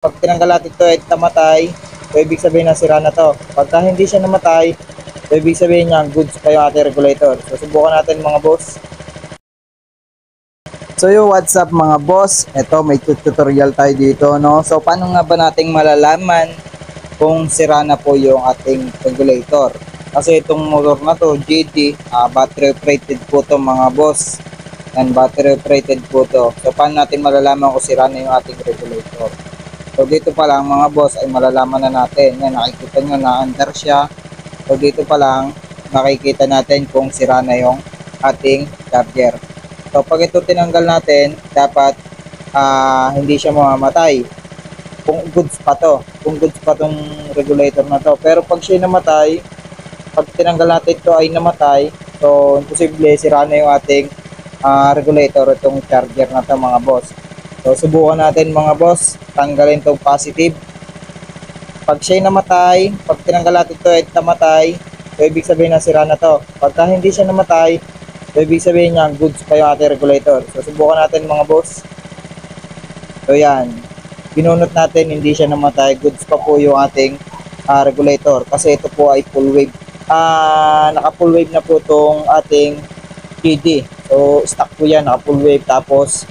Pag tinanggal natin ito at namatay, so ibig sabihin na sira na to. Pagka hindi siya namatay, so ibig sabihin niya goods pa yung ating regulator. So subukan natin mga boss. So what's up mga boss? Ito may tutorial tayo dito, no? So paano nga ba nating malalaman kung sira na po yung ating regulator? Kasi itong motor na to, GT, battery operated po to mga boss. And battery operated po to. So paano natin malalaman kung sira na yung ating regulator? So dito pa lang mga boss ay malalaman na natin. Yan, nakikita nyo na under siya. So dito pa lang makikita natin kung sira na yung ating charger. So pag ito tinanggal natin, dapat hindi siya mamamatay. Kung goods pa to. Kung goods pa tong regulator na to. Pero pag siya namatay, pag tinanggal natin ito ay namatay, so imposible sira na yung ating regulator, itong charger na to mga boss. So subukan natin mga boss, tanggalin itong positive. Pag siya namatay, pag tinanggal natin ito ay namatay, so ibig sabihin na sira na to. Pagka hindi siya namatay, so ibig sabihin niya goods pa yung ating regulator. So subukan natin mga boss. So yan, binunot natin, hindi siya namatay, goods pa po yung ating regulator kasi ito po ay full wave. Naka full wave na po itong ating PD. So stock po yan, naka full wave, tapos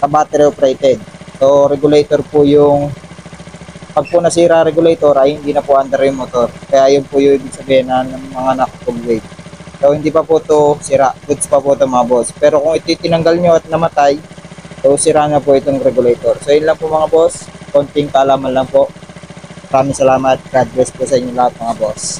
battery operated. So regulator po yung, pag po nasira regulator ay hindi na po under yung motor. Kaya yun po yung ibig sabihin na ng mga naka full wave. So hindi pa po to sira, goods pa po ito mga boss. Pero kung ititinanggal nyo at namatay, so sira na po itong regulator. So yun lang po mga boss, konting kaalaman lang po. Maraming salamat. God bless po sa inyo lahat mga boss.